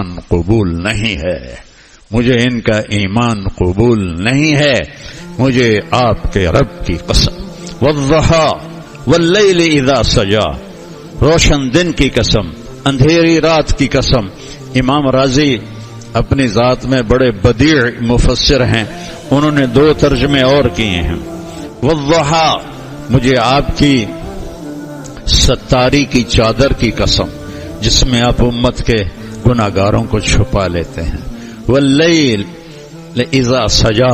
ایمان قبول نہیں ہے، مجھے ان کا ایمان قبول نہیں ہے، مجھے آپ کے رب کی قسم، والضحی واللیل اذا سجا، روشن دن کی قسم، اندھیری رات کی قسم۔ امام راضی اپنی ذات میں بڑے بدیع مفسر ہیں، انہوں نے 2 ترجمے اور کیے ہیں۔ والضحی، مجھے آپ کی ستاری کی چادر کی قسم جس میں آپ امت کے گناہگاروں کو چھپا لیتے ہیں۔ واللیل اذا سجا،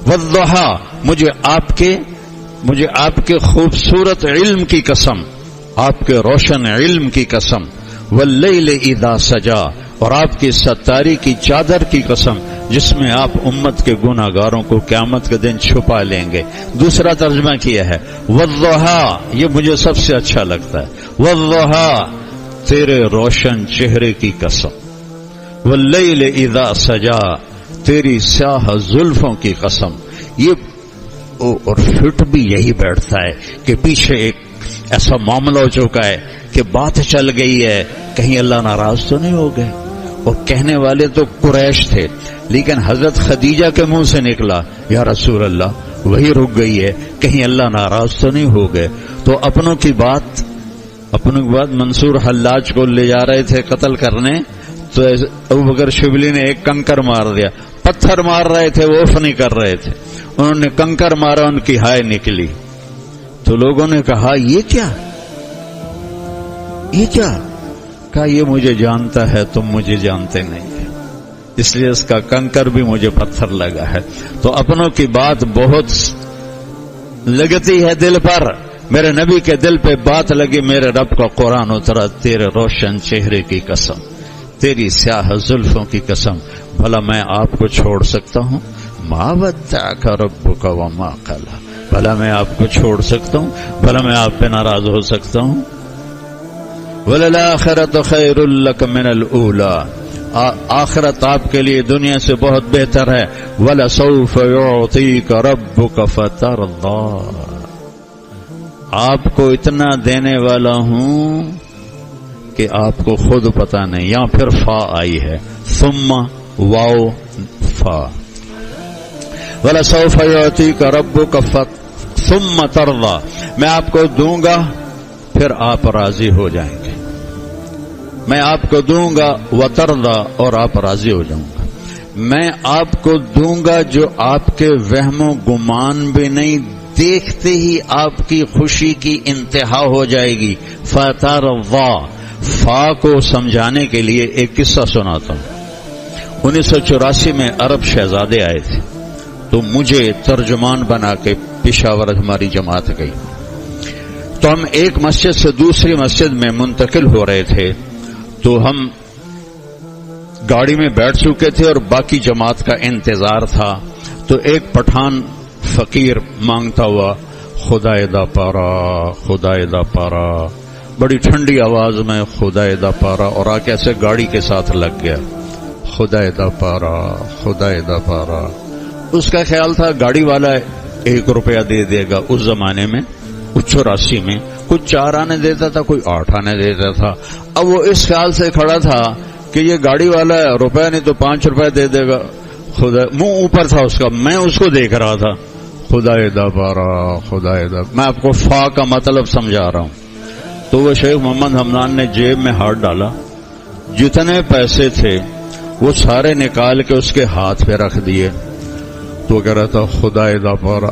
والضحی، مجھے آپ کے خوبصورت علم کی قسم، آپ کے روشن علم کی قسم۔ واللیل اذا سجا، اور آپ کی ستاری کی چادر کی قسم جس میں آپ امت کے گناہگاروں کو قیامت کے دن چھپا لیں گے۔ دوسرا ترجمہ کیا ہے والضحی، یہ مجھے سب سے اچھا لگتا ہے، والضحی، تیرے روشن چہرے کی قسم، واللیل اذا سجا، تیری سیاہ زلفوں کی قسم۔ یہ اور فٹ بھی یہی بیٹھتا ہے کہ پیچھے ایک ایسا معاملہ ہو چکا ہے کہ بات چل گئی ہے، کہیں اللہ ناراض تو نہیں ہو گئے۔ اور کہنے والے تو قریش تھے، لیکن حضرت خدیجہ کے منہ سے نکلا یا رسول اللہ وہی رک گئی ہے، کہیں اللہ ناراض تو نہیں ہو گئے۔ تو اپنوں کی بات منصور حلاج کو لے جا رہے تھے قتل کرنے، تو ابوبکر شبلی نے ایک کنکر مار دیا، پتھر مار رہے تھے وہ اف نہیں کر رہے تھے، انہوں نے کنکر مارا، ان کی ہائے نکلی۔ تو لوگوں نے کہا یہ کیا؟ کہا یہ مجھے جانتا ہے، تم مجھے جانتے نہیں، اس لیے اس کا کنکر بھی مجھے پتھر لگا ہے۔ تو اپنوں کی بات بہت لگتی ہے دل پر، میرے نبی کے دل پہ بات لگی، میرے رب کا قرآن اترا، تیرے روشن چہرے کی قسم، تیری سیاہ زلفوں کی قسم، بھلا میں آپ کو چھوڑ سکتا ہوں؟ ما ودعک ربک وما قلی، بھلا میں آپ کو چھوڑ سکتا ہوں؟ بھلا میں آپ پہ ناراض ہو سکتا ہوں؟ وَلَلْآخِرَةُ خَيْرٌ لَكَ مِنَ الْأُولَى، آخرت آپ کے لیے دنیا سے بہت بہتر ہے۔ وَلَسَوْفَ يُعْطِيكَ رَبُّكَ فَتَرْضَىٰ، آپ کو اتنا دینے والا ہوں کہ آپ کو خود پتہ نہیں۔ یہاں پھر فا آئی ہے، ثم واو فا، وَلَسَوْفَ يُعْطِيكَ رَبُّكَ ثُمَّ تَرْضَىٰ، میں آپ کو دوں گا پھر آپ راضی ہو جائیں گے، میں آپ کو دوں گا وَتَرْضَىٰ، اور آپ راضی ہو جاؤں گا، میں آپ کو دوں گا جو آپ کے وہم و گمان بھی نہیں، دیکھتے ہی آپ کی خوشی کی انتہا ہو جائے گی۔ فَتَرْضَىٰ، فا کو سمجھانے کے لیے ایک قصہ سناتا ہوں۔ 1984 میں عرب شہزادے آئے تھے، تو مجھے ترجمان بنا کے پشاور ہماری جماعت گئی، تو ہم ایک مسجد سے دوسری مسجد میں منتقل ہو رہے تھے، تو ہم گاڑی میں بیٹھ چکے تھے اور باقی جماعت کا انتظار تھا۔ تو ایک پٹھان فقیر مانگتا ہوا خدائے دا پارا، خدائے دا پارا، بڑی ٹھنڈی آواز میں خدائے دا پارا، اور آ کے ایسے گاڑی کے ساتھ لگ گیا، خدائے دا پارا، خدائے دا پارا۔ اس کا خیال تھا گاڑی والا 1 روپیہ دے دے گا، اس زمانے میں 84 میں کچھ 4 آنے دیتا تھا، کوئی 8 آنے دیتا تھا۔ اب وہ اس خیال سے کھڑا تھا کہ یہ گاڑی والا روپیہ نہیں تو 5 روپے دے دے گا، خدا منہ اوپر تھا اس کا، میں اس کو دیکھ رہا تھا، خدائے دا پارا، خدائے دا۔ میں آپ کو فا کا مطلب سمجھا رہا ہوں۔ تو وہ شیخ محمد حمدان نے جیب میں ہاتھ ڈالا، جتنے پیسے تھے وہ سارے نکال کے اس کے ہاتھ پہ رکھ دیے، تو کہہ رہا تھا خدائے دا پارا۔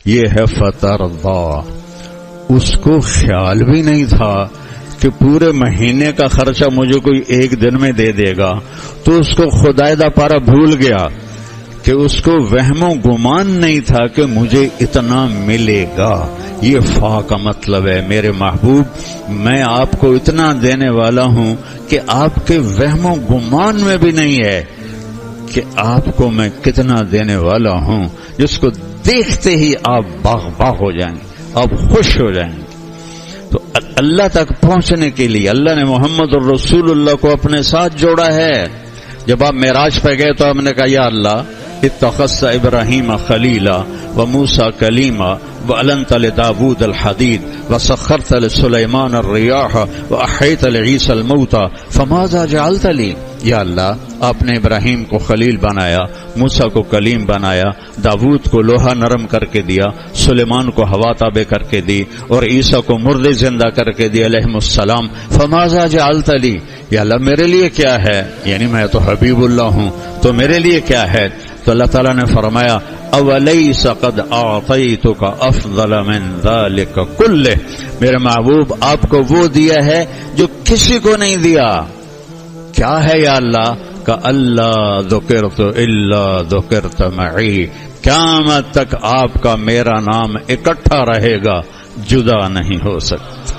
یہ ہے فترضا۔ اس کو خیال بھی نہیں تھا کہ پورے مہینے کا خرچہ مجھے کوئی 1 دن میں دے دے گا، تو اس کو خدائے دا پارا بھول گیا کہ اس کو وہم و گمان نہیں تھا کہ مجھے اتنا ملے گا۔ یہ فا کا مطلب ہے میرے محبوب، میں آپ کو اتنا دینے والا ہوں کہ آپ کے وہم و گمان میں بھی نہیں ہے کہ آپ کو میں کتنا دینے والا ہوں، جس کو دیکھتے ہی آپ باغ باغ ہو جائیں گے، آپ خوش ہو جائیں گے۔ تو اللہ تک پہنچنے کے لیے اللہ نے محمد الرسول اللہ کو اپنے ساتھ جوڑا ہے۔ جب آپ معراج پہ گئے تو ہم نے کہا یا اللہ اتخذت ابراہیم خلیلا وموسیٰ کلیما وألنت لداود الحدید وسخرت لسلیمان الریاح وأحیت لعیسی الموتى فماذا جعلت لی. یا اللہ آپ نے ابراہیم کو خلیل بنایا، موسیٰ کو کلیم بنایا، داود کو لوہا نرم کر کے دیا، سلیمان کو ہوا تابع کر کے دی، اور عیسیٰ کو مردے زندہ کر کے دی علیہم السلام. فماذا جعلت لی، یا اللہ میرے لیے کیا ہے، یعنی میں تو حبیب اللہ ہوں تو میرے لیے کیا ہے. تو اللہ تعالیٰ نے فرمایا اولیس قد اعطیتک افضل من ذلک کلہ، میرے محبوب آپ کو وہ دیا ہے جو کسی کو نہیں دیا. کیا ہے یا اللہ؟ کہ اللہ ذکرت الا ذکرت معی، قیامت تک آپ کا میرا نام اکٹھا رہے گا، جدا نہیں ہو سکتا.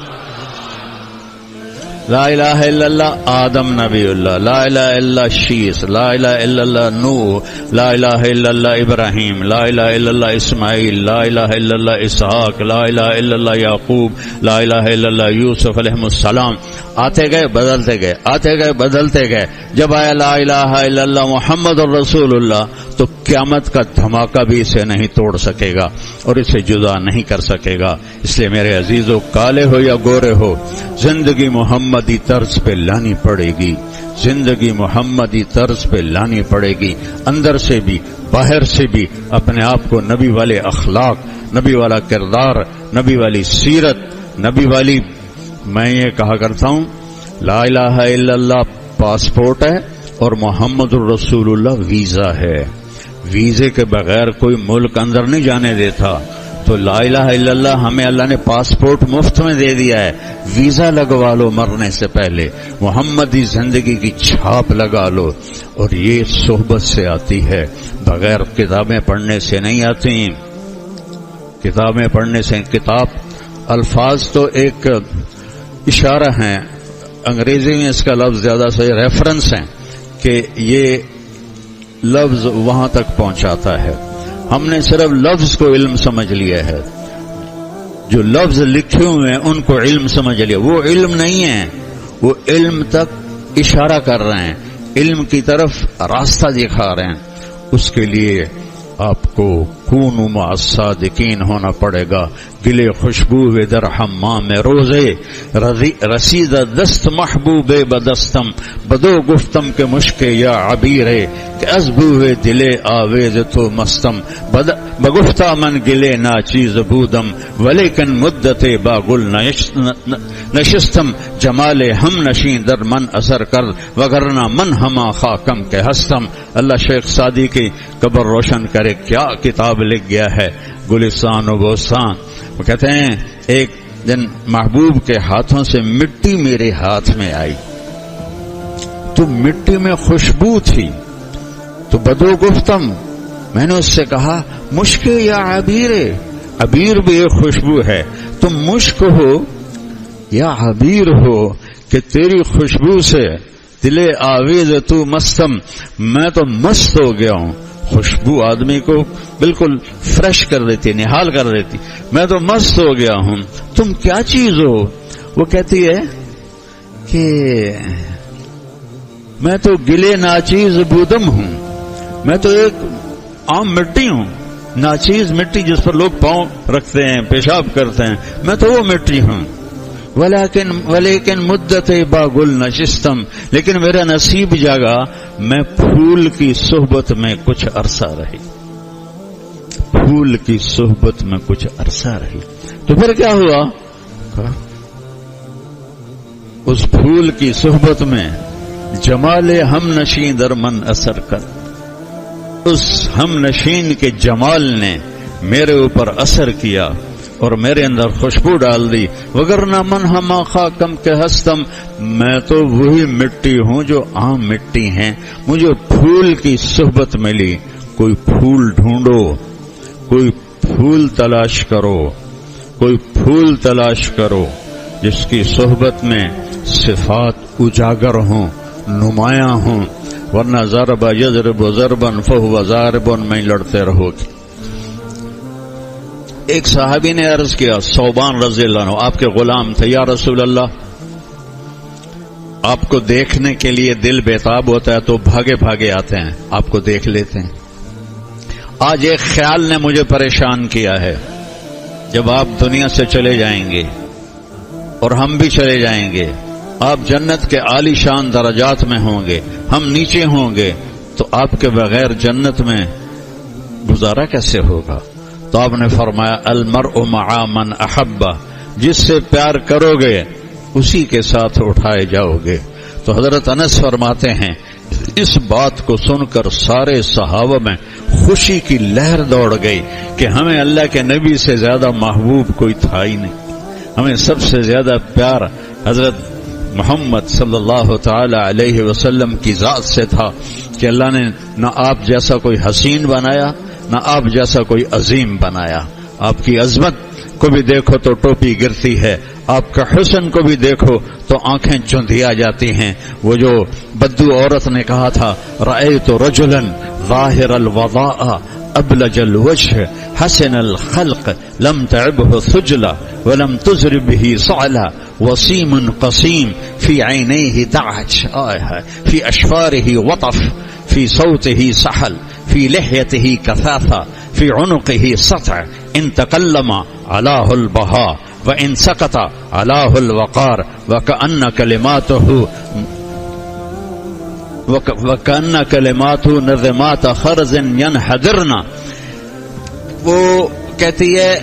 لا الہ الا اللہ آدم نبی اللہ، لا الہ الا اللہ شیس، لا الہ الا اللہ نوح، لا الہ الا اللہ ابراہیم، لا الہ الا اللہ اسماعیل، لا الہ الا اللہ اسحاق، لا الہ الا اللہ یعقوب، لا الہ الا اللہ یوسف علیہ السلام. آتے گئے بدلتے گئے، آتے گئے بدلتے گئے. جب آیا لا الہ الا اللہ محمد الرسول اللہ تو قیامت کا دھماکہ بھی اسے نہیں توڑ سکے گا اور اسے جدا نہیں کر سکے گا. اس لیے میرے عزیزو، کالے ہو یا گورے ہو، زندگی محمدی طرز پہ لانی پڑے گی، زندگی محمدی طرز پہ لانی پڑے گی. اندر سے بھی باہر سے بھی اپنے آپ کو نبی والے اخلاق، نبی والا کردار، نبی والی سیرت، نبی والی، میں یہ کہا کرتا ہوں لا الہ الا اللہ پاسپورٹ ہے اور محمد الرسول اللہ ویزا ہے. ویزے کے بغیر کوئی ملک اندر نہیں جانے دیتا. تو لا الہ الا اللہ ہمیں اللہ نے پاسپورٹ مفت میں دے دیا ہے. ویزا لگوا لو مرنے سے پہلے، محمدی زندگی کی چھاپ لگا لو. اور یہ صحبت سے آتی ہے، بغیر کتابیں پڑھنے سے نہیں آتی. کتابیں پڑھنے سے، کتاب الفاظ تو ایک اشارہ ہیں، انگریزی میں اس کا لفظ زیادہ صحیح ریفرنس ہیں کہ یہ لفظ وہاں تک پہنچاتا ہے. ہم نے صرف لفظ کو علم سمجھ لیا ہے، جو لفظ لکھے ہوئے ہیں ان کو علم سمجھ لیا. وہ علم نہیں ہے، وہ علم تک اشارہ کر رہے ہیں، علم کی طرف راستہ دکھا رہے ہیں. اس کے لیے آپ کو کونوا مع الصادقین ہونا پڑے گا. گلے خوشبو در حمام روزے رسید دست محبوب بدستم بدو گفتم کے مشکے یا عبیرے کہ ازبو دلے آویز تو مستم بگفتہ من گلے ناچیز بودم ولیکن مدت باگل نشستم جمال ہم نشین در من اثر کر وگرنا من ہما خاکم کے ہستم. اللہ شیخ سعدی کی قبر روشن کرے. کیا کتاب لکھ گیا ہے، گلستان و بوستان. وہ کہتے ہیں ایک دن محبوب کے ہاتھوں سے مٹی میرے ہاتھ میں آئی تو مٹی میں خوشبو تھی. تو بدو گفتم، میں نے اس سے کہا مشک یا عبیر، عبیر بھی ایک خوشبو ہے، تم مشک ہو یا عبیر ہو کہ تیری خوشبو سے دلے آویز تو مستم، میں تو مست ہو گیا ہوں. خوشبو آدمی کو بالکل فریش کر دیتی، نحال کر دیتی. میں تو مست ہو گیا ہوں. تم کیا چیز ہو؟ وہ کہتی ہے کہ میں تو گلے ناچیز بودم ہوں، میں تو ایک عام مٹی ہوں. ناچیز مٹی جس پر لوگ پاؤں رکھتے ہیں، پیشاب کرتے ہیں، میں تو وہ مٹی ہوں. ولیکن مدت باگل نشستم، لیکن میرا نصیب جاگا، میں پھول کی صحبت میں کچھ عرصہ رہی. پھول کی صحبت میں کچھ عرصہ رہی. تو پھر کیا ہوا؟ اس پھول کی صحبت میں جمال ہم نشین در من اثر کر، اس ہم نشین کے جمال نے میرے اوپر اثر کیا اور میرے اندر خوشبو ڈال دی. وگرنہ من ہما خاکم کے ہستم، میں تو وہی مٹی ہوں جو عام مٹی ہیں. مجھے پھول کی صحبت ملی. کوئی پھول ڈھونڈو، کوئی پھول تلاش کرو، کوئی پھول تلاش کرو جس کی صحبت میں صفات اجاگر ہوں، نمایاں ہوں. ورنہ ضرب یضرب ضربا فہو ضارب میں لڑتے رہو گے. ایک صحابی نے عرض کیا، ثوبان رضی اللہ عنہ آپ کے غلام تھے، یا رسول اللہ آپ کو دیکھنے کے لیے دل بےتاب ہوتا ہے تو بھاگے بھاگے آتے ہیں، آپ کو دیکھ لیتے ہیں. آج ایک خیال نے مجھے پریشان کیا ہے، جب آپ دنیا سے چلے جائیں گے اور ہم بھی چلے جائیں گے، آپ جنت کے عالی شان درجات میں ہوں گے، ہم نیچے ہوں گے، تو آپ کے بغیر جنت میں گزارا کیسے ہوگا؟ تو آپ نے فرمایا المرء مع من احب، جس سے پیار کرو گے اسی کے ساتھ اٹھائے جاؤ گے۔ تو حضرت انس فرماتے ہیں اس بات کو سن کر سارے صحابہ میں خوشی کی لہر دوڑ گئی کہ ہمیں اللہ کے نبی سے زیادہ محبوب کوئی تھا ہی نہیں، ہمیں سب سے زیادہ پیار حضرت محمد صلی اللہ تعالی علیہ وسلم کی ذات سے تھا کہ اللہ نے نہ آپ جیسا کوئی حسین بنایا، نہ آپ جیسا کوئی عظیم بنایا۔ آپ کی عظمت کو بھی دیکھو تو ٹوپی گرتی ہے، آپ کا حسن کو بھی دیکھو تو آنکھیں چندھیا جاتی ہیں۔ وہ جو بدو عورت نے کہا تھا رأیت رجلا ظاہر الوضاء ابلج الوجه حسن الخلق لم تعبه ثجلا ولم تزر به صعلا وسيم قصيم في عينيه دعج في أشفاره وطف في صوته سحل في لحيته كثافة في عنقه سطع إن تكلم علاه البهاء وإن سكت علاه الوقار وكأن كلماته نظمات خرز ينحدرن۔ وہ کہتی ہے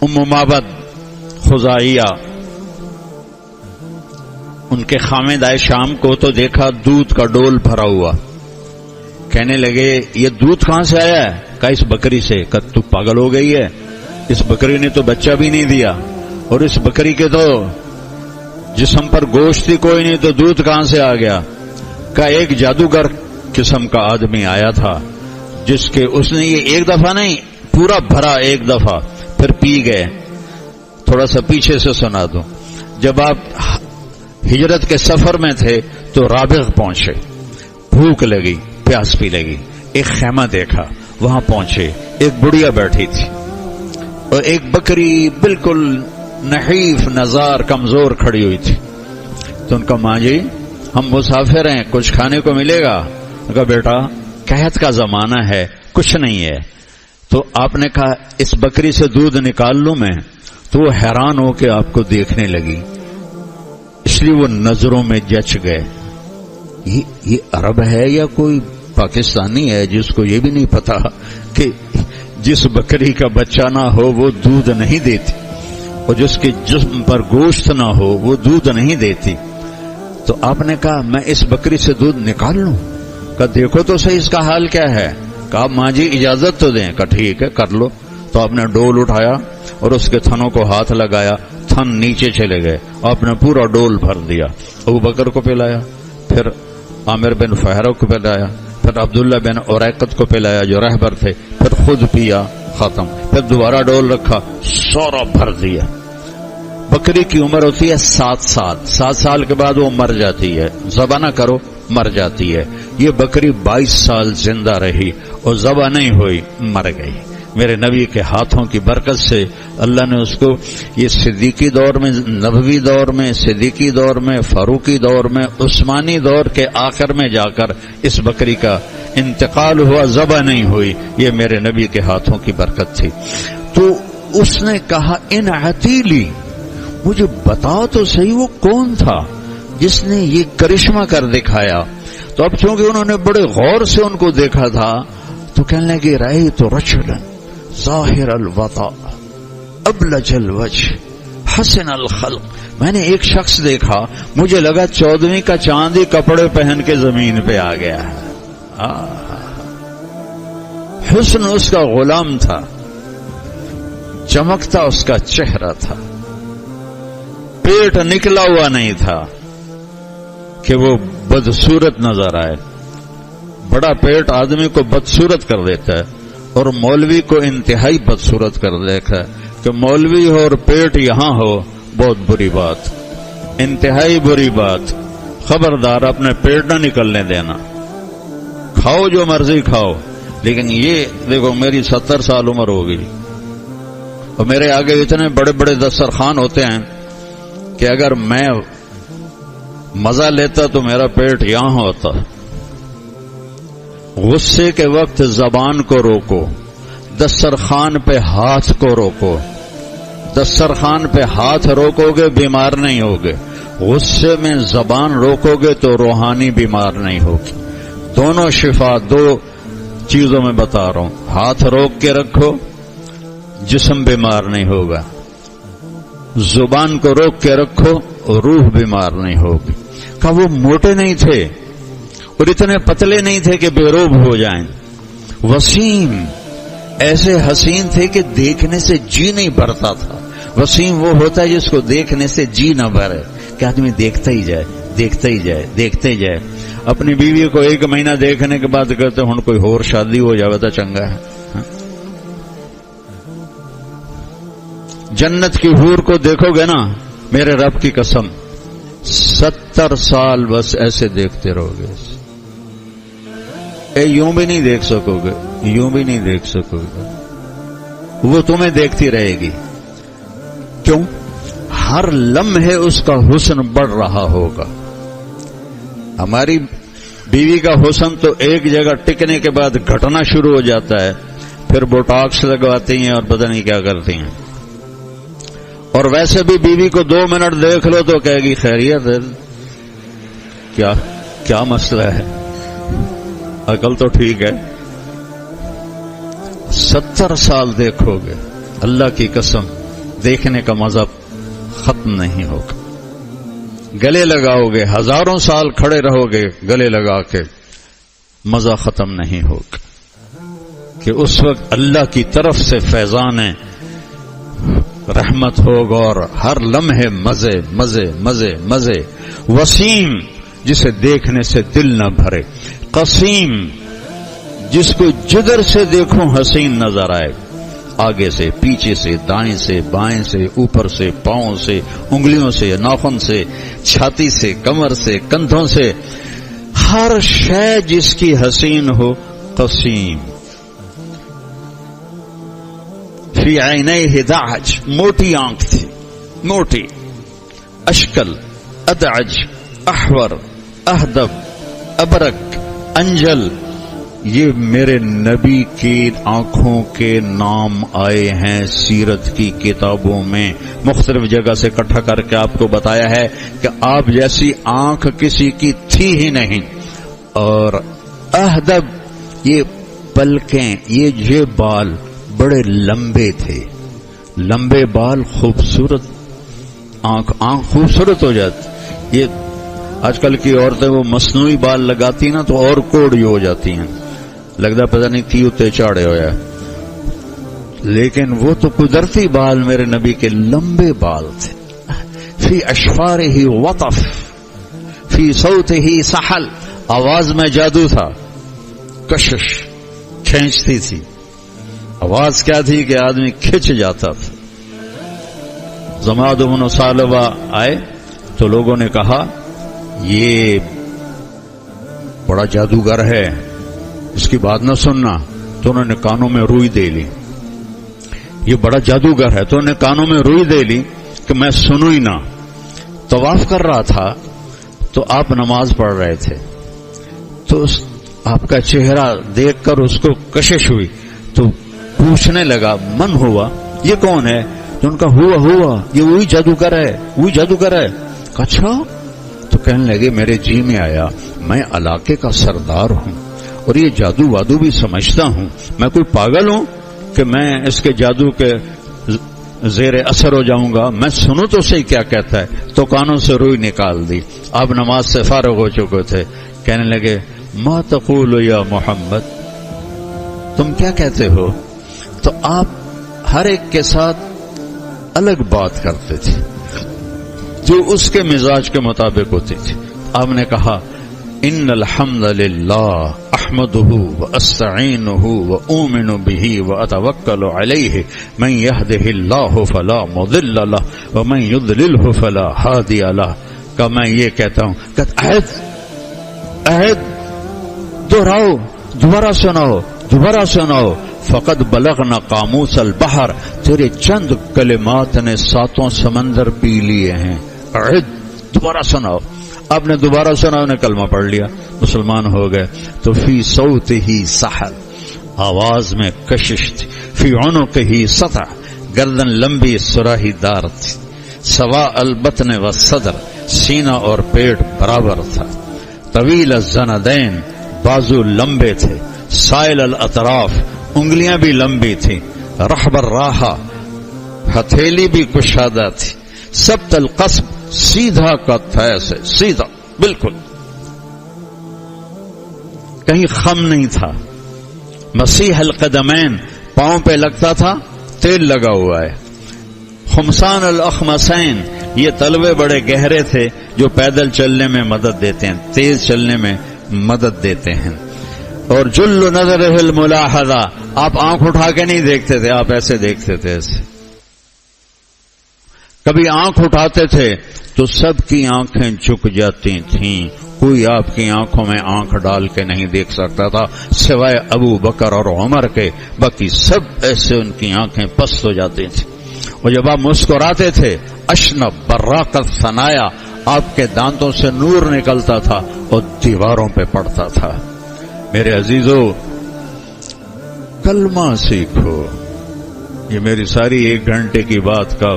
ام معبد خزاعیہ، ان کے خامد آئے شام کو تو دیکھا دودھ کا ڈول بھرا ہوا، کہنے لگے یہ دودھ کہاں سے آیا ہے؟ کہا اس بکری سے۔ کہا تو پاگل ہو گئی ہے، اس بکری نے تو بچہ بھی نہیں دیا، اور اس بکری کے تو جسم پر گوشت ہی کوئی نہیں، تو دودھ کہاں سے آ گیا؟ کہا ایک جادوگر قسم کا آدمی آیا تھا جس کے اس نے یہ ایک دفعہ نہیں پورا بھرا ایک دفعہ، پھر پی گئے۔ تھوڑا سا پیچھے سے سنا دوں، جب آپ ہجرت کے سفر میں تھے تو رابغ پہنچے، بھوک لگی، پیاس بھی لگی، ایک خیمہ دیکھا، وہاں پہنچے، ایک بڑھیا بیٹھی تھی اور ایک بکری بالکل نحیف نزار کمزور کھڑی ہوئی تھی۔ تو ان کا ماں جی ہم مسافر ہیں، کچھ کھانے کو ملے گا؟ کہا بیٹا قحط کا زمانہ ہے، کچھ نہیں ہے۔ تو آپ نے کہا اس بکری سے دودھ نکال لوں میں؟ تو وہ حیران ہو کے آپ کو دیکھنے لگی، اس لیے وہ نظروں میں جچ گئے، یہ عرب ہے یا کوئی پاکستانی ہے جس کو یہ بھی نہیں پتا کہ جس بکری کا بچہ نہ ہو وہ دودھ نہیں دیتی، اور جس کے جسم پر گوشت نہ ہو وہ دودھ نہیں دیتی۔ تو آپ نے کہا میں اس بکری سے دودھ نکال لوں؟ کہا دیکھو تو صحیح اس کا حال کیا ہے۔ کہا ماں جی اجازت تو دیں۔ کہا ٹھیک ہے کر لو۔ تو آپ نے ڈول اٹھایا اور اس کے تھنوں کو ہاتھ لگایا، تھن نیچے چلے گئے، آپ نے پورا ڈول بھر دیا، ابو بکر کو پلایا، پھر عامر بن فہرہ کو پلایا، پھر عبداللہ بن عریقط کو پلایا جو رہبر تھے، پھر خود پیا، ختم، پھر دوبارہ ڈول رکھا، سورا بھر دیا۔ بکری کی عمر ہوتی ہے 7 سال، 7 سال کے بعد وہ مر جاتی ہے، ذبح نہ کرو مر جاتی ہے۔ یہ بکری 22 سال زندہ رہی اور ذبح نہیں ہوئی، مر گئی۔ میرے نبی کے ہاتھوں کی برکت سے اللہ نے اس کو یہ صدیقی دور میں، نبوی دور میں، صدیقی دور میں، فاروقی دور میں، عثمانی دور کے آخر میں جا کر اس بکری کا انتقال ہوا، ذبح نہیں ہوئی، یہ میرے نبی کے ہاتھوں کی برکت تھی۔ تو اس نے کہا ان عتیلی، مجھے بتاؤ تو صحیح وہ کون تھا جس نے یہ کرشمہ کر دکھایا؟ تو اب چونکہ انہوں نے بڑے غور سے ان کو دیکھا تھا تو کہنے لگے رأیت رجلا ظاہر الوضاء ابلج الوجه حسن الخلق، میں نے ایک شخص دیکھا، مجھے لگا 14ویں کا چاند ہی کپڑے پہن کے زمین پہ آ گیا ہے۔ حسن اس کا غلام تھا، چمکتا اس کا چہرہ تھا، پیٹ نکلا ہوا نہیں تھا کہ وہ بدصورت نظر آئے۔ بڑا پیٹ آدمی کو بدصورت کر دیتا ہے، اور مولوی کو انتہائی بدصورت کر دیتا ہے کہ مولوی ہو اور پیٹ یہاں ہو، بہت بری بات، انتہائی بری بات۔ خبردار اپنے پیٹ نہ نکلنے دینا، کھاؤ جو مرضی کھاؤ، لیکن یہ دیکھو میری 70 سال عمر ہو گئی اور میرے آگے اتنے بڑے بڑے دسترخوان ہوتے ہیں کہ اگر میں مزہ لیتا تو میرا پیٹ یہاں ہوتا، غصے کے وقت زبان کو روکو، دسترخوان پہ ہاتھ کو روکو. دسترخوان پہ ہاتھ روکو گے بیمار نہیں ہوگے، غصے میں زبان روکو گے تو روحانی بیمار نہیں ہوگی. دونوں شفا دو چیزوں میں بتا رہا ہوں. ہاتھ روک کے رکھو، جسم بیمار نہیں ہوگا. زبان کو روک کے رکھو، روح بیمار نہیں ہوگی. کہ وہ موٹے نہیں تھے اور اتنے پتلے نہیں تھے کہ بے روب ہو جائیں. وسیم، ایسے حسین تھے کہ دیکھنے سے جی نہیں بھرتا تھا. وسیم وہ ہوتا ہے جس کو دیکھنے سے جی نہ بھرے، کہ آدمی دیکھتا ہی جائے دیکھتا ہی جائے دیکھتے جائے. اپنی بیوی کو 1 مہینہ دیکھنے کے بعد کہتے ہن کوئی اور شادی ہو جاوے تو چنگا ہے. جنت کی حور کو دیکھو گے نا، میرے رب کی قسم 70 سال بس ایسے دیکھتے رہو گے. یوں بھی نہیں دیکھ سکو گے، یوں بھی نہیں دیکھ سکو گے. وہ تمہیں دیکھتی رہے گی. کیوں؟ ہر لمحے اس کا حسن بڑھ رہا ہوگا. ہماری بیوی کا حسن تو ایک جگہ ٹکنے کے بعد گھٹنا شروع ہو جاتا ہے، پھر بوٹاکس لگواتی ہیں اور پتہ نہیں کیا کرتی ہیں. اور ویسے بھی بیوی کو 2 منٹ دیکھ لو تو کہے گی خیریت ہے، کیا مسئلہ ہے، عقل تو ٹھیک ہے. 70 سال دیکھو گے، اللہ کی قسم دیکھنے کا مزہ ختم نہیں ہوگا. گلے لگاؤ گے، 1000 سال کھڑے رہو گے گلے لگا کے، مزہ ختم نہیں ہوگا. کہ اس وقت اللہ کی طرف سے فیضان رحمت ہوگا اور ہر لمحے مزے مزے مزے مزے. وسیم، جسے دیکھنے سے دل نہ بھرے. قسیم، جس کو جدھر سے دیکھو حسین نظر آئے، آگے سے، پیچھے سے، دائیں سے، بائیں سے، اوپر سے، پاؤں سے، انگلیوں سے، ناخن سے، چھاتی سے، کمر سے، کندھوں سے، ہر شے جس کی حسین ہو. قسیم. فی عینیہ دعج، موٹی آنکھ تھی، موٹی. اشکل، ادعج، احور، اہدب، ابرک، انجل، یہ میرے نبی کی آنکھوں کے نام آئے ہیں سیرت کی کتابوں میں. مختلف جگہ سے اکٹھا کر کے آپ کو بتایا ہے کہ آپ جیسی آنکھ کسی کی تھی ہی نہیں. اور اہدب، یہ پلکیں، یہ بال بڑے لمبے تھے. لمبے بال خوبصورت، آنکھ خوبصورت ہو جاتی. یہ آج کل کی عورتیں وہ مصنوعی بال لگاتی نا تو اور کوڑی ہو جاتی ہیں، لگتا پتہ نہیں کی اتے چاڑے ہویا. لیکن وہ تو قدرتی بال میرے نبی کے لمبے بال تھے. فی اشفارہ وطف، فی صوتہ سحل، آواز میں جادو تھا. کشش، کھینچتی تھی. آواز کیا تھی کہ آدمی کھچ جاتا تھا. زماد بن ثعلبہ آئے تو لوگوں نے کہا یہ بڑا جادوگر ہے، اس کی بات نہ سننا. تو انہوں نے کانوں میں روئی دے لی. یہ بڑا جادوگر ہے، تو انہوں نے کانوں میں روئی دے لی کہ میں سنوں ہی نہ. طواف کر رہا تھا تو آپ نماز پڑھ رہے تھے، تو آپ کا چہرہ دیکھ کر اس کو کشش ہوئی تو پوچھنے لگا من ہوا، یہ کون ہے؟ تو ان کا ہوا یہ وہی جادوگر ہے، وہی جادوگر ہے. اچھا. تو کہنے لگے میرے جی میں آیا میں علاقے کا سردار ہوں اور یہ جادو وادو بھی سمجھتا ہوں. میں کوئی پاگل ہوں کہ میں اس کے جادو کے زیر اثر ہو جاؤں گا؟ میں سنوں تو صحیح کیا کہتا ہے. تو کانوں سے روئی نکال دی. آپ نماز سے فارغ ہو چکے تھے. کہنے لگے ما تقول یا محمد، تم کیا کہتے ہو؟ تو آپ ہر ایک کے ساتھ الگ بات کرتے تھے جو اس کے مزاج کے مطابق ہوتی تھی. آپ نے کہا ان الحمد للہ احمده واستعینه واؤمن به واتوکل علیہ من یهده اللہ فلا مضل له ومن یضلله فلا ہادی له. کہ میں یہ کہتا ہوں کہ عہد دہراؤ، دوبارہ سناؤ. فقد بلغنا قاموس البحر، تیرے چند کلمات نے 7 سمندر پی لیے ہیں. عہد، دوبارہ سناؤ. آپ نے دوبارہ سنا، انہیں کلمہ پڑھ لیا، مسلمان ہو گئے. تو فی صوت ہی سحل، آواز میں کشش تھی. فی عنق ہی سطع، گردن لمبی سراہی دار تھی. سوا البطن و صدر، سینہ اور پیٹ برابر تھا. طویل الزندین، بازو لمبے تھے. سائل الاطراف، انگلیاں بھی لمبی تھی. رحب الراحہ، ہتھیلی بھی کشادہ تھی. سبت القصب، سیدھا قد تھا، ایسے سیدھا بالکل، کہیں خم نہیں تھا. مسیح القدمین، پاؤں پہ لگتا تھا تیل لگا ہوا ہے. خمسان الاخمسین، یہ تلوے بڑے گہرے تھے جو پیدل چلنے میں مدد دیتے ہیں، تیز چلنے میں مدد دیتے ہیں. اور جل نظر الملاحظہ، آپ آنکھ اٹھا کے نہیں دیکھتے تھے، آپ ایسے دیکھتے تھے ایسے. کبھی آنکھ اٹھاتے تھے تو سب کی آنکھیں جھک جاتی تھیں. کوئی آپ کی آنکھوں میں آنکھ ڈال کے نہیں دیکھ سکتا تھا سوائے ابو بکر اور عمر کے، باقی سب ایسے ان کی آنکھیں پست ہو جاتی تھیں. اور جب آپ مسکراتے تھے، اشنب براق الثنایا، آپ کے دانتوں سے نور نکلتا تھا اور دیواروں پہ پڑتا تھا. میرے عزیزو، کلمہ سیکھو. یہ میری ساری 1 گھنٹے کی بات کا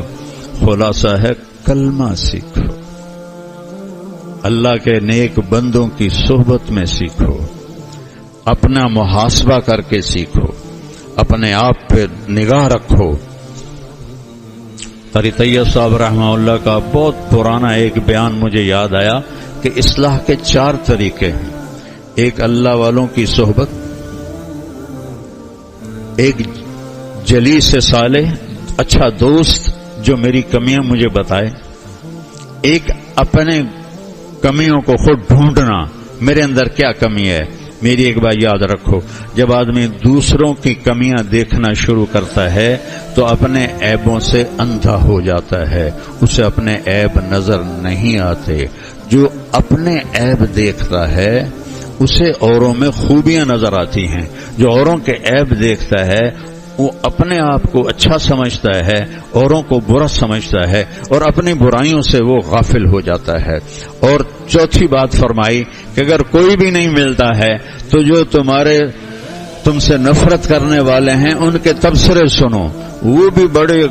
خلاصہ ہے. کلمہ سیکھو، اللہ کے نیک بندوں کی صحبت میں سیکھو، اپنا محاسبہ کر کے سیکھو، اپنے آپ پہ نگاہ رکھو. قاری طیب صاحب رحمہ اللہ کا بہت پرانا ایک بیان مجھے یاد آیا کہ اصلاح کے 4 طریقے ہیں. ایک اللہ والوں کی صحبت، ایک جلیس صالح، اچھا دوست جو میری کمیاں مجھے بتائے، ایک اپنے کمیوں کو خود ڈھونڈنا، میرے اندر کیا کمی ہے. میری ایک بات یاد رکھو، جب آدمی دوسروں کی کمیاں دیکھنا شروع کرتا ہے تو اپنے عیبوں سے اندھا ہو جاتا ہے، اسے اپنے عیب نظر نہیں آتے. جو اپنے عیب دیکھتا ہے اسے اوروں میں خوبیاں نظر آتی ہیں. جو اوروں کے عیب دیکھتا ہے وہ اپنے آپ کو اچھا سمجھتا ہے، اوروں کو برا سمجھتا ہے، اور اپنی برائیوں سے وہ غافل ہو جاتا ہے. اور چوتھی بات فرمائی کہ اگر کوئی بھی نہیں ملتا ہے تو جو تم سے نفرت کرنے والے ہیں ان کے تبصرے سنو، وہ بھی بڑے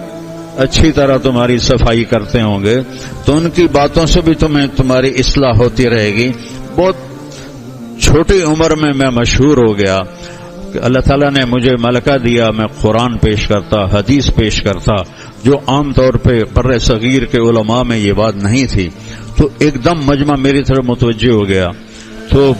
اچھی طرح تمہاری صفائی کرتے ہوں گے، تو ان کی باتوں سے بھی تمہاری اصلاح ہوتی رہے گی. بہت چھوٹی عمر میں مشہور ہو گیا کہ اللہ تعالیٰ نے مجھے ملکہ دیا، میں قرآن پیش کرتا، حدیث پیش کرتا، جو عام طور پہ بر صغیر کے علماء میں یہ بات نہیں تھی. تو ایک دم مجمع میری طرف متوجہ ہو گیا. تو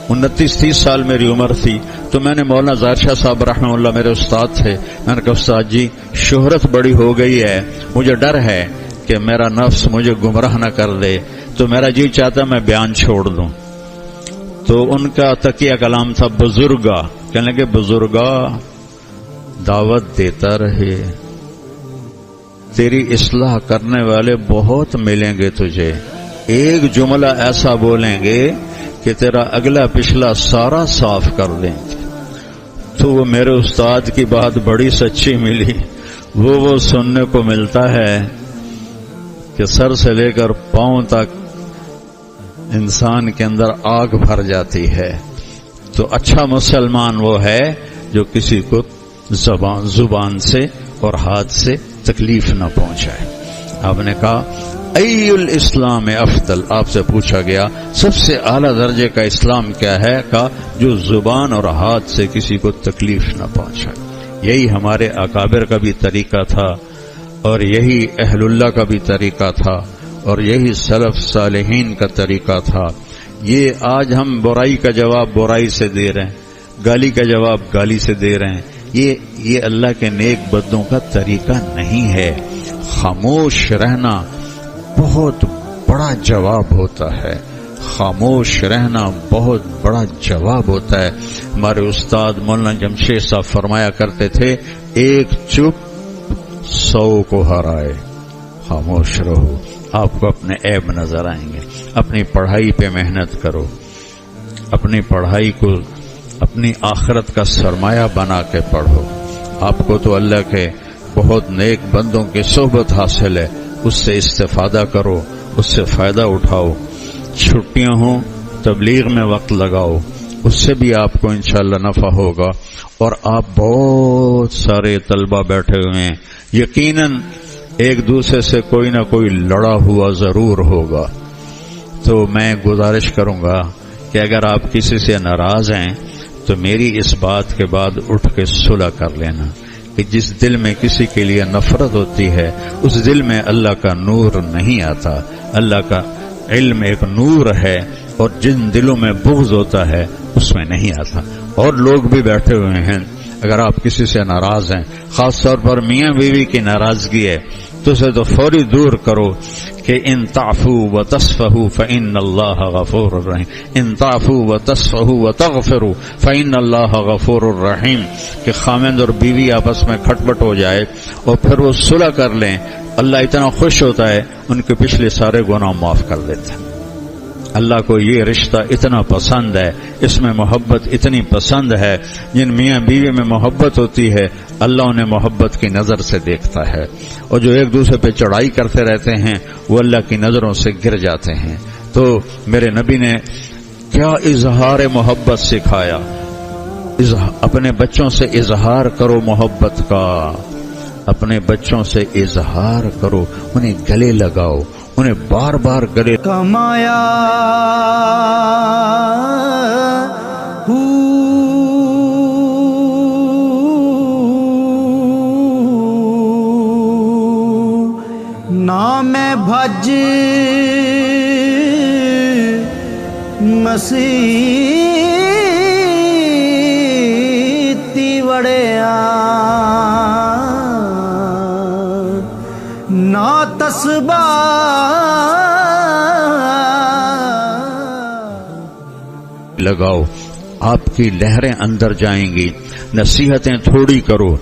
29-30 سال میری عمر تھی. تو میں نے مولانا ظاہر شاہ صاحب رحمہ اللہ میرے استاد تھے، میں نے کہا استاد جی شہرت بڑی ہو گئی ہے، مجھے ڈر ہے کہ میرا نفس مجھے گمراہ نہ کر دے، تو میرا جی چاہتا میں بیان چھوڑ دوں. تو ان کا تقیہ کلام تھا بزرگا، کہنے لگے بزرگا دعوت دیتا رہے، تیری اصلاح کرنے والے بہت ملیں گے تجھے، ایک جملہ ایسا بولیں گے کہ تیرا اگلا پچھلا سارا صاف کر دیں گے. تو وہ میرے استاد کی بات بڑی سچی ملی. وہ سننے کو ملتا ہے کہ سر سے لے کر پاؤں تک انسان کے اندر آگ بھر جاتی ہے. تو اچھا مسلمان وہ ہے جو کسی کو زبان سے اور ہاتھ سے تکلیف نہ پہنچائے. آپ نے کہا ای الاسلام افضل، آپ سے پوچھا گیا سب سے اعلیٰ درجے کا اسلام کیا ہے؟ کہا جو زبان اور ہاتھ سے کسی کو تکلیف نہ پہنچائے. یہی ہمارے اکابر کا بھی طریقہ تھا، اور یہی اہل اللہ کا بھی طریقہ تھا، اور یہی سلف صالحین کا طریقہ تھا. یہ آج ہم برائی کا جواب برائی سے دے رہے ہیں، گالی کا جواب گالی سے دے رہے ہیں. یہ اللہ کے نیک بندوں کا طریقہ نہیں ہے. خاموش رہنا بہت بڑا جواب ہوتا ہے، خاموش رہنا بہت بڑا جواب ہوتا ہے. ہمارے استاد مولانا جمشید صاحب فرمایا کرتے تھے ایک چپ 100 کو ہرائے. خاموش رہو، آپ کو اپنے عیب نظر آئیں گے. اپنی پڑھائی پہ محنت کرو، اپنی پڑھائی کو اپنی آخرت کا سرمایہ بنا کے پڑھو. آپ کو تو اللہ کے بہت نیک بندوں کی صحبت حاصل ہے، اس سے استفادہ کرو، اس سے فائدہ اٹھاؤ. چھٹیاں ہوں تبلیغ میں وقت لگاؤ، اس سے بھی آپ کو انشاءاللہ نفع ہوگا. اور آپ بہت سارے طلبہ بیٹھے ہوئے ہیں، یقیناً ایک دوسرے سے کوئی نہ کوئی لڑا ہوا ضرور ہوگا. تو میں گزارش کروں گا کہ اگر آپ کسی سے ناراض ہیں تو میری اس بات کے بعد اٹھ کے صلح کر لینا کہ جس دل میں کسی کے لیے نفرت ہوتی ہے اس دل میں اللہ کا نور نہیں آتا. اللہ کا علم ایک نور ہے، اور جن دلوں میں بغض ہوتا ہے اس میں نہیں آتا. اور لوگ بھی بیٹھے ہوئے ہیں، اگر آپ کسی سے ناراض ہیں، خاص طور پر میاں بیوی کی ناراضگی ہے تو اسے تو فوری دور کرو کہ ان تعفو وتصفحوا فإن اللہ غفور الرحیم، ان تعفو وتصفحوا وتغفروا فإن اللہ غفور الرحیم، کہ خامند اور بیوی آپس میں کھٹپٹ ہو جائے اور پھر وہ صلح کر لیں، اللہ اتنا خوش ہوتا ہے ان کے پچھلے سارے گناہ معاف کر دیتا ہے. اللہ کو یہ رشتہ اتنا پسند ہے، اس میں محبت اتنی پسند ہے. جن میاں بیوی میں محبت ہوتی ہے اللہ انہیں محبت کی نظر سے دیکھتا ہے، اور جو ایک دوسرے پہ چڑھائی کرتے رہتے ہیں وہ اللہ کی نظروں سے گر جاتے ہیں. تو میرے نبی نے کیا اظہار محبت سکھایا. اپنے بچوں سے اظہار کرو محبت کا، اپنے بچوں سے اظہار کرو، انہیں گلے لگاؤ، انہیں بار بار گلے کمایا نام بھج مسیتی وڑیا نا تسبا لگاؤ، آپ کی لہریں اندر جائیں گی. نصیحتیں تھوڑی کرو.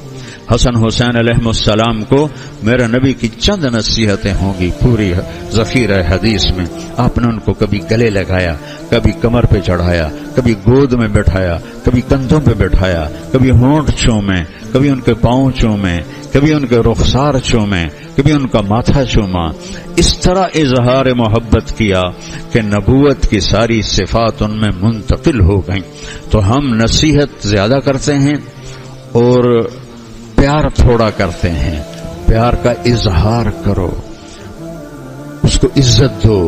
حسن حسین علیہ السلام کو میرے نبی کی چند نصیحتیں ہوں گی پوری ذخیرہ حدیث میں. آپ نے ان کو کبھی گلے لگایا، کبھی کمر پہ چڑھایا، کبھی گود میں بٹھایا، کبھی کندھوں پہ بٹھایا، کبھی ہونٹ چومے، کبھی ان کے پاؤں چومے، کبھی ان کے رخسار چومے، کبھی ان کا ماتھا چوما. اس طرح اظہار محبت کیا کہ نبوت کی ساری صفات ان میں منتقل ہو گئیں. تو ہم نصیحت زیادہ کرتے ہیں اور پیار تھوڑا کرتے ہیں. پیار کا اظہار کرو، اس کو عزت دو.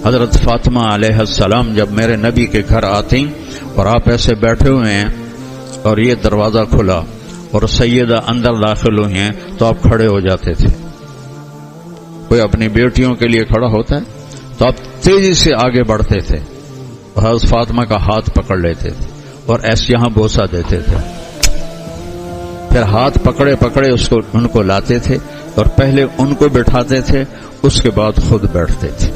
حضرت فاطمہ علیہ السلام جب میرے نبی کے گھر آتی اور آپ ایسے بیٹھے ہوئے ہیں اور یہ دروازہ کھلا اور سیدہ اندر داخل ہوئی ہیں تو آپ کھڑے ہو جاتے تھے. کوئی اپنی بیٹیوں کے لیے کھڑا ہوتا ہے تو آپ تیزی سے آگے بڑھتے تھے اور حضرت فاطمہ کا ہاتھ پکڑ لیتے تھے اور ایسے یہاں بوسہ دیتے تھے. پھر ہاتھ پکڑے پکڑے ان کو لاتے تھے اور پہلے ان کو بٹھاتے تھے، اس کے بعد خود بیٹھتے تھے.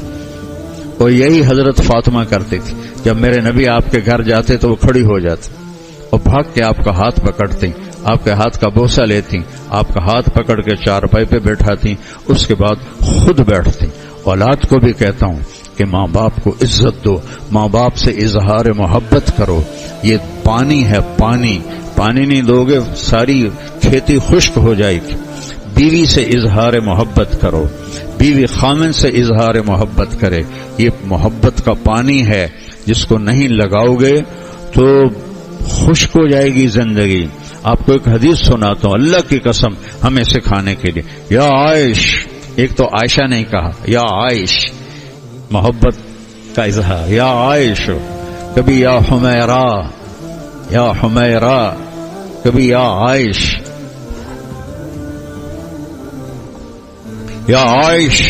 اور یہی حضرت فاطمہ کرتی تھی. جب میرے نبی آپ کے گھر جاتے تو وہ کھڑی ہو جاتی اور بھاگ کے آپ کا ہاتھ پکڑتی، آپ کے ہاتھ کا بوسہ لیتی، آپ کا ہاتھ پکڑ کے چارپائی پہ بیٹھاتی، اس کے بعد خود بیٹھتی. اولاد کو بھی کہتا ہوں کہ ماں باپ کو عزت دو، ماں باپ سے اظہار محبت کرو. یہ پانی ہے، پانی نہیں دو گے ساری کھیتی خشک ہو جائے گی. بیوی سے اظہار محبت کرو، بیوی خامن سے اظہار محبت کرے. یہ محبت کا پانی ہے، جس کو نہیں لگاؤ گے تو خشک ہو جائے گی زندگی. آپ کو ایک حدیث سناتا ہوں اللہ کی قسم ہمیں سکھانے کے لیے. یا عائش، ایک تو عائشہ نہیں کہا، یا عائش محبت کا اظہار. یا عائش، کبھی یا حمیرہ، یا حمیرہ، کبھی یا عائش. یا عائش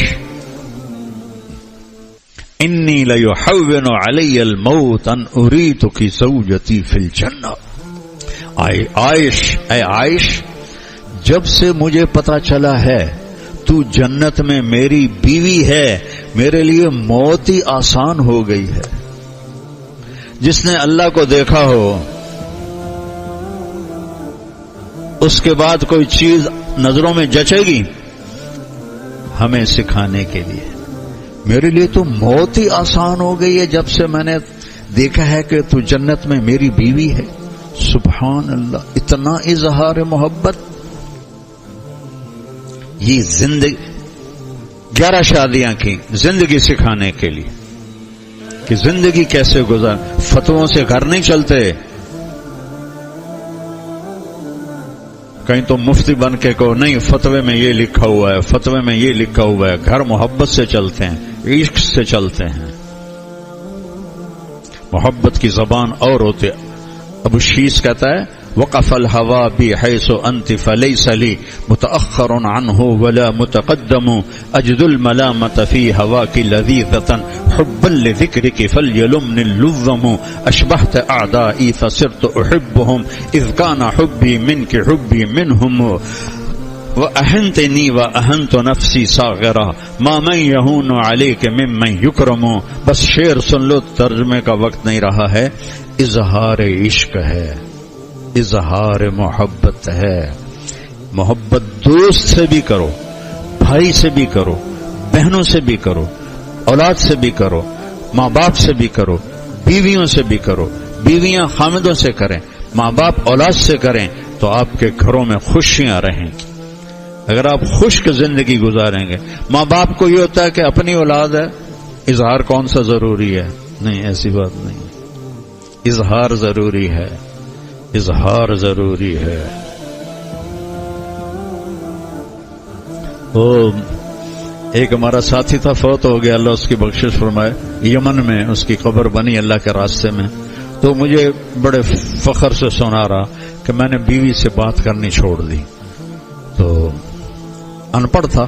انی لیحون علی الموت ان اریتک زوجتی فی الجنہ. عائش، اے عائش، جب سے مجھے پتا چلا ہے تو جنت میں میری بیوی ہے، میرے لیے موت ہی آسان ہو گئی ہے. جس نے اللہ کو دیکھا ہو اس کے بعد کوئی چیز نظروں میں جچے گی؟ ہمیں سکھانے کے لیے میرے لیے تو موت ہی آسان ہو گئی ہے جب سے میں نے دیکھا ہے کہ تو جنت میں میری بیوی ہے. سبحان اللہ، اتنا اظہار محبت. یہ زندگی 11 شادیاں کی زندگی سکھانے کے لیے. کہ زندگی کیسے گزار. فتووں سے گھر نہیں چلتے. کہیں تو مفتی بن کے کہو نہیں فتوے میں یہ لکھا ہوا ہے، فتوے میں یہ لکھا ہوا ہے. گھر محبت سے چلتے ہیں، عشق سے چلتے ہیں. محبت کی زبان اور ہوتے. ابو شیس کہتا ہے وقف الهوى بي حيث انت فليس لي متاخر عنه ولا متقدم اجد الملامه في هواك لذيذه حبا لذكرك فليلمني اللذم اشبهت اعدائي فصرت احبهم اذ كان حبي منك حبي منهم وأهنتني وأهنت نفسي صاغرة ما من يهون عليك ممن يكرم. بس شعر سن لو، ترجمے کا وقت نہیں رہا ہے. اظہار عشق ہے، اظہار محبت ہے. محبت دوست سے بھی کرو، بھائی سے بھی کرو، بہنوں سے بھی کرو، اولاد سے بھی کرو، ماں باپ سے بھی کرو، بیویوں سے بھی کرو. بیویاں خامدوں سے کریں، ماں باپ اولاد سے کریں تو آپ کے گھروں میں خوشیاں رہیں گی. اگر آپ خشک زندگی گزاریں گے. ماں باپ کو یہ ہوتا ہے کہ اپنی اولاد ہے، اظہار کون سا ضروری ہے؟ نہیں، ایسی بات نہیں. اظہار ضروری ہے، اظہار ضروری ہے. ایک ہمارا ساتھی تھا، فوت ہو گیا، اللہ اس کی بخشش فرمائے. یمن میں اس کی قبر بنی اللہ کے راستے میں. تو مجھے بڑے فخر سے سنا رہا کہ میں نے بیوی سے بات کرنی چھوڑ دی. تو ان پڑھ تھا،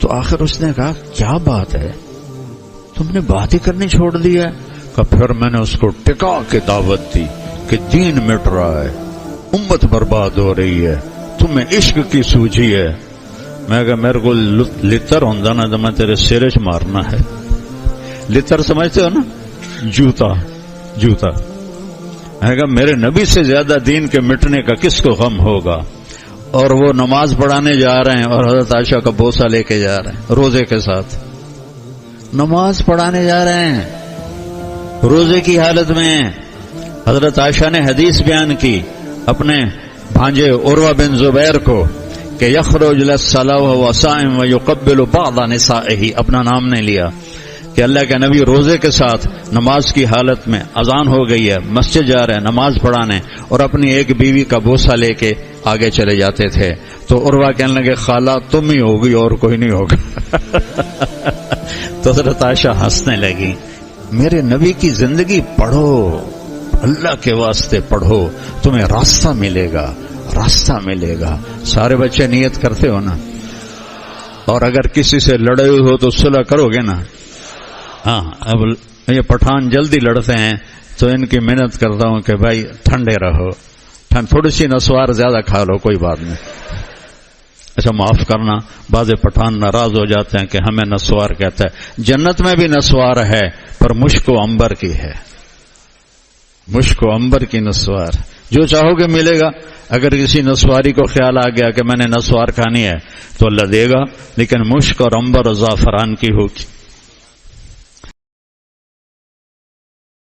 تو آخر اس نے کہا کیا بات ہے، تم نے بات ہی کرنی چھوڑ دی ہے؟ کہ پھر میں نے اس کو ٹکا کے دعوت دی کہ دین مٹ رہا ہے، امت برباد ہو رہی ہے، تمہیں عشق کی سوجھی ہے. میں کہا میرے کو لتر ہوندا نا تو میں تیرے سرے چ مارنا ہے. لتر سمجھتے ہو نا؟ جوتا، جوتا. میں کہا میرے نبی سے زیادہ دین کے مٹنے کا کس کو غم ہوگا. اور وہ نماز پڑھانے جا رہے ہیں اور حضرت عائشہ کا بوسہ لے کے جا رہے ہیں روزے کے ساتھ. نماز پڑھانے جا رہے ہیں روزے کی حالت میں. حضرت عائشہ نے حدیث بیان کی اپنے بھانجے عروہ بن زبیر کو کہ یخرج للصلاۃ وهو صائم ويقبل بعض نسائه، اپنا نام نہیں لیا، کہ اللہ کے نبی روزے کے ساتھ نماز کی حالت میں اذان ہو گئی ہے، مسجد جا رہے ہیں نماز پڑھانے، اور اپنی ایک بیوی کا بوسہ لے کے آگے چلے جاتے تھے. تو عروہ کہنے لگے خالہ تم ہی ہوگی اور کوئی نہیں ہوگا. تو حضرت عائشہ ہنسنے لگی. میرے نبی کی زندگی پڑھو، اللہ کے واسطے پڑھو، تمہیں راستہ ملے گا، راستہ ملے گا. سارے بچے نیت کرتے ہو نا؟ اور اگر کسی سے لڑے ہو تو صلح کرو گے نا؟ ہاں. اب یہ پٹھان جلدی لڑتے ہیں تو ان کی محنت کرتا ہوں کہ بھائی ٹھنڈے رہو، تھوڑی سی نسوار زیادہ کھا لو، کوئی بات نہیں. اچھا معاف کرنا، بعض پٹھان ناراض ہو جاتے ہیں کہ ہمیں نسوار کہتا ہے. جنت میں بھی نسوار ہے پر مشک و عنبر کی ہے، مشک و عنبر کی نسوار. جو چاہو گے ملے گا. اگر کسی نسواری کو خیال آ گیا کہ میں نے نسوار کھانی ہے تو اللہ دے گا، لیکن مشک اور عنبر اور زعفران کی ہوگی.